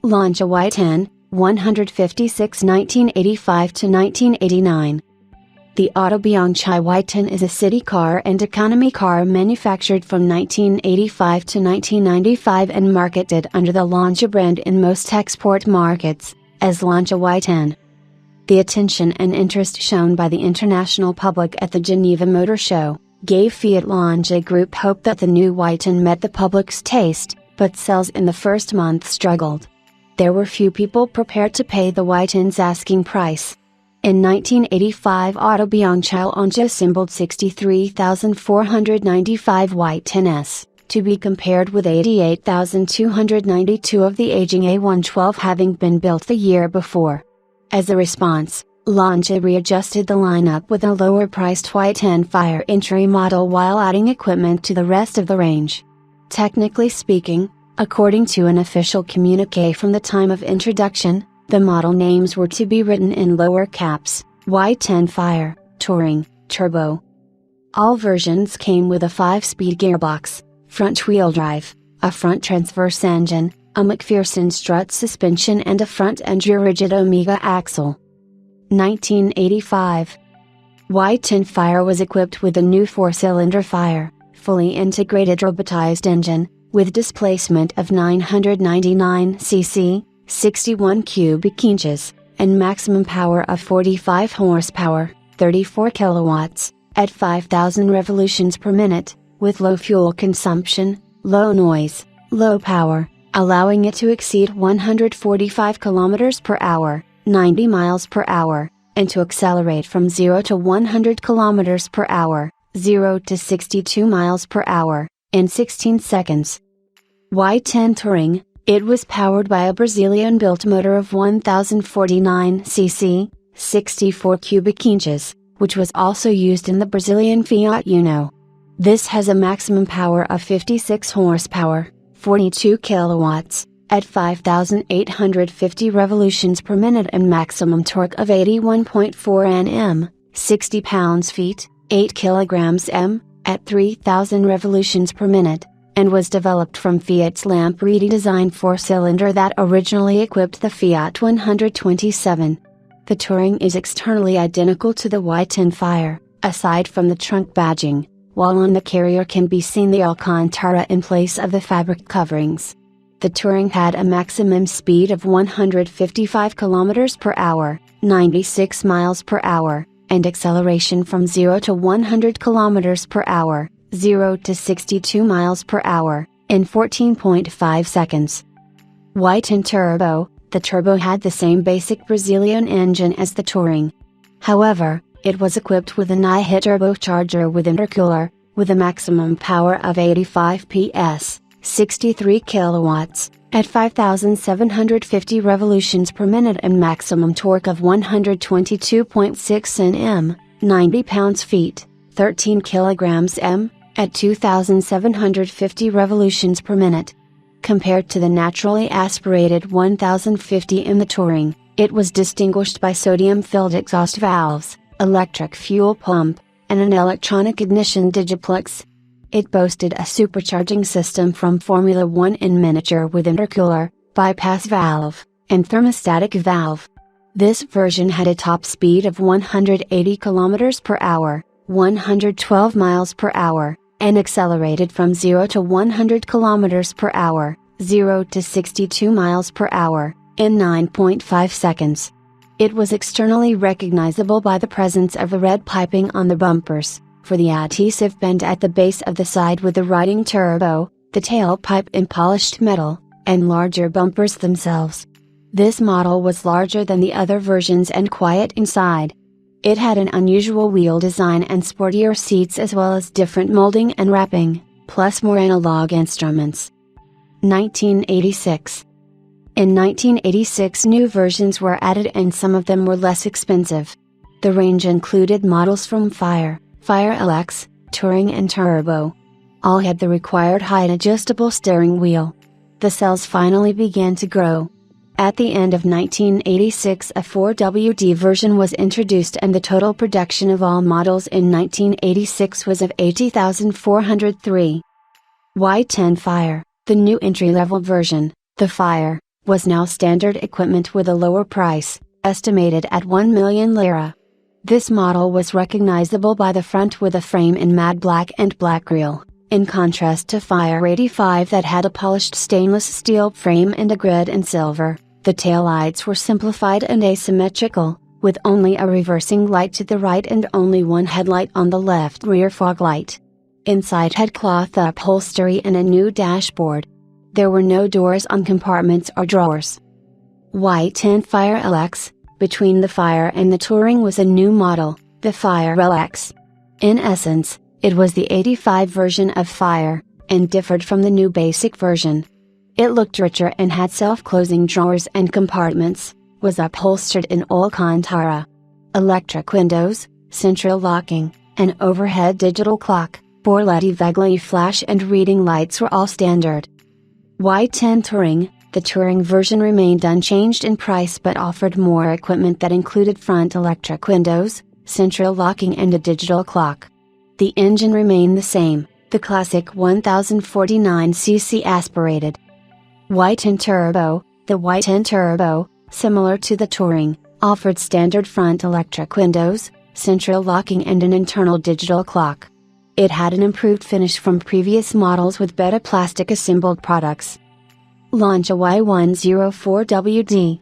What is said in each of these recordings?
Lancia Y10, 156 1985 to 1989. The Lancia Y10 is a city car and economy car manufactured from 1985 to 1995 and marketed under the Lancia brand in most export markets, as Lancia Y10. The attention and interest shown by the international public at the Geneva Motor Show gave Fiat Lancia Group hope that the new Y10 met the public's taste, but sales in the first month struggled. There were few people prepared to pay the Y10's asking price. In 1985, Lancia assembled 63,495 Y10s, to be compared with 88,292 of the aging A112 having been built the year before. As a response, Lancia readjusted the lineup with a lower-priced Y10 Fire entry model while adding equipment to the rest of the range. Technically speaking, according to an official communiqué from the time of introduction, the model names were to be written in lower caps: Y10 Fire, Touring, Turbo. All versions came with a 5-speed gearbox, front-wheel drive, a front transverse engine, a McPherson strut suspension and a front-end rigid Omega axle. 1985. Y10 Fire was equipped with a new 4-cylinder Fire, fully integrated robotized engine, with displacement of 999 cc, 61 cubic inches, and maximum power of 45 horsepower, 34 kilowatts, at 5,000 revolutions per minute, with low fuel consumption, low noise, low power, allowing it to exceed 145 kilometers per hour, 90 miles per hour, and to accelerate from 0 to 100 kilometers per hour, 0 to 62 miles per hour, in 16 seconds. Y10 Touring, it was powered by a Brazilian-built motor of 1049 cc, 64 cubic inches, which was also used in the Brazilian Fiat Uno. This has a maximum power of 56 horsepower, 42 kilowatts, at 5,850 revolutions per minute and maximum torque of 81.4 Nm, 60 pounds-feet, 8 kilograms m, at 3,000 revolutions per minute, and was developed from Fiat's Lamp redesigned 4-cylinder that originally equipped the Fiat 127. The Touring is externally identical to the Y10 Fire, aside from the trunk badging, while on the carrier can be seen the Alcantara in place of the fabric coverings. The Touring had a maximum speed of 155 km per hour, 96 miles per hour, and acceleration from 0 to 100 km per hour, 0 to 62 miles per hour, in 14.5 seconds. Y10 Turbo, the Turbo had the same basic Brazilian engine as the Touring. However, it was equipped with an I-hit turbocharger with intercooler, with a maximum power of 85 PS, 63 kilowatts, at 5,750 revolutions per minute and maximum torque of 122.6 Nm, 90 pounds-feet, 13 kilograms m, at 2,750 revolutions per minute. Compared to the naturally aspirated 1,050 in the Touring, it was distinguished by sodium-filled exhaust valves, electric fuel pump, and an electronic ignition digiplex. It boasted a supercharging system from Formula One in miniature with intercooler, bypass valve, and thermostatic valve. This version had a top speed of 180 km per hour, 112 miles per hour, and accelerated from 0 to 100 km per hour, 0 to 62 miles per hour, in 9.5 seconds. It was externally recognizable by the presence of a red piping on the bumpers, for the adhesive bend at the base of the side with the riding turbo, the tailpipe in polished metal, and larger bumpers themselves. This model was larger than the other versions and quiet inside. It had an unusual wheel design and sportier seats as well as different molding and wrapping, plus more analog instruments. 1986. In 1986 new versions were added and some of them were less expensive. The range included models from Fire, Fire LX, Touring and Turbo. All had the required height adjustable steering wheel. The sales finally began to grow. At the end of 1986 a 4WD version was introduced and the total production of all models in 1986 was of 80,403. Y10 Fire, the new entry-level version, the Fire, was now standard equipment with a lower price, estimated at 1 million lira. This model was recognizable by the front with a frame in matte black and black grille, in contrast to Fire 85 that had a polished stainless steel frame and a grid in silver. The taillights were simplified and asymmetrical, with only a reversing light to the right and only one headlight on the left rear fog light. Inside had cloth upholstery and a new dashboard. There were no doors on compartments or drawers. Y10 Fire LX. Between the Fire and the Touring was a new model, the Fire LX. In essence, it was the 85 version of Fire, and differed from the new basic version. It looked richer and had self-closing drawers and compartments, was upholstered in Alcantara. Electric windows, central locking, an overhead digital clock, 4 LED Vegli flash and reading lights were all standard. Y10 Touring. The Touring version remained unchanged in price but offered more equipment that included front electric windows, central locking and a digital clock. The engine remained the same, the classic 1049cc aspirated. Y10 Turbo. The Y10 Turbo, similar to the Touring, offered standard front electric windows, central locking and an internal digital clock. It had an improved finish from previous models with better plastic assembled products. Lancia Y104WD.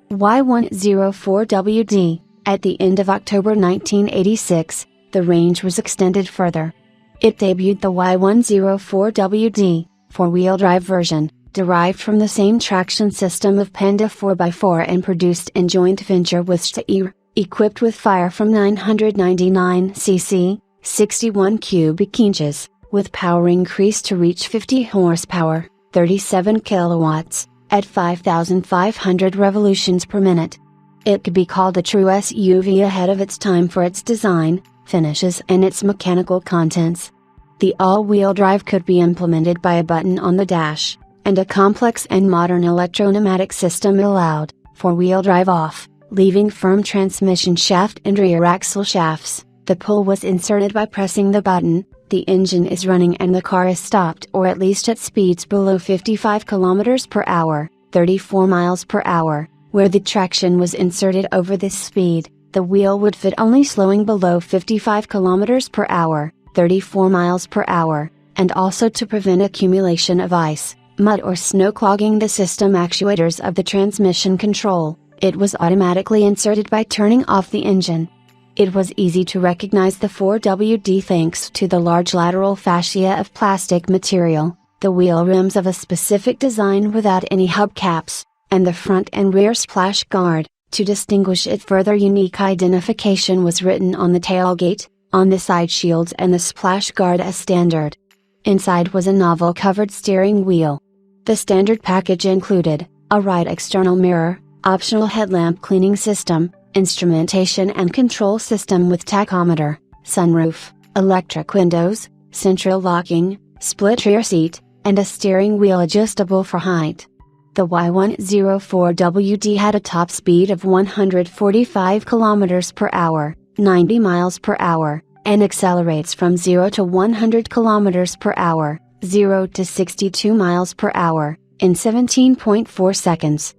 Y104WD. At the end of October 1986, the range was extended further. It debuted the Y104WD, four-wheel drive version, derived from the same traction system of Panda 4x4 and produced in joint venture with Steyr, equipped with Fire from 999cc, 61 cubic inches, with power increased to reach 50 horsepower. 37 kilowatts, at 5,500 revolutions per minute. It could be called a true SUV ahead of its time for its design, finishes and its mechanical contents. The all-wheel drive could be implemented by a button on the dash, and a complex and modern electro-pneumatic system allowed, four-wheel drive off, leaving firm transmission shaft and rear axle shafts. The pull was inserted by pressing the button. The engine is running and the car is stopped or at least at speeds below 55 km per hour, 34 miles per hour, where the traction was inserted over this speed. The wheel would fit only slowing below 55 km per hour, 34 miles per hour, and also to prevent accumulation of ice, mud or snow clogging the system actuators of the transmission control. It was automatically inserted by turning off the engine. It was easy to recognize the 4WD thanks to the large lateral fascia of plastic material, the wheel rims of a specific design without any hubcaps, and the front and rear splash guard. To distinguish it further, unique identification was written on the tailgate, on the side shields and the splash guard as standard. Inside was a novel covered steering wheel. The standard package included a right external mirror, optional headlamp cleaning system, instrumentation and control system with tachometer, sunroof, electric windows, central locking, split rear seat, and a steering wheel adjustable for height. The Y104WD had a top speed of 145 km per hour, 90 miles per hour, and accelerates from 0 to 100 km per hour, 0 to 62 miles per hour, in 17.4 seconds.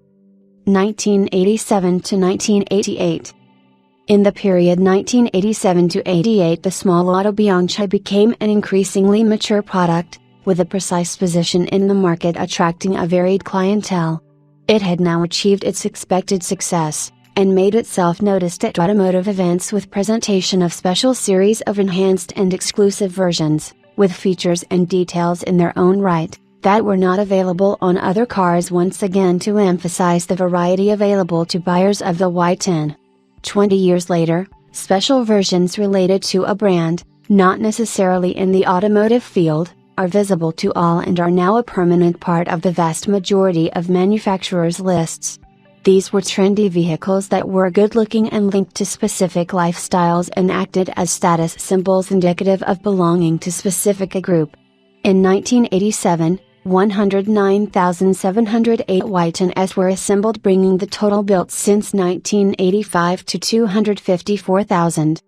1987 to 1988. In the period 1987 to 88, the small Auto Bianchi became an increasingly mature product, with a precise position in the market attracting a varied clientele. It had now achieved its expected success, and made itself noticed at automotive events with presentation of special series of enhanced and exclusive versions, with features and details in their own right, that were not available on other cars, once again to emphasize the variety available to buyers of the Y10. 20 years later, special versions related to a brand, not necessarily in the automotive field, are visible to all and are now a permanent part of the vast majority of manufacturers' lists. These were trendy vehicles that were good-looking and linked to specific lifestyles and acted as status symbols indicative of belonging to specific a group. In 1987, 109,708 Y10s were assembled, bringing the total built since 1985 to 254,000.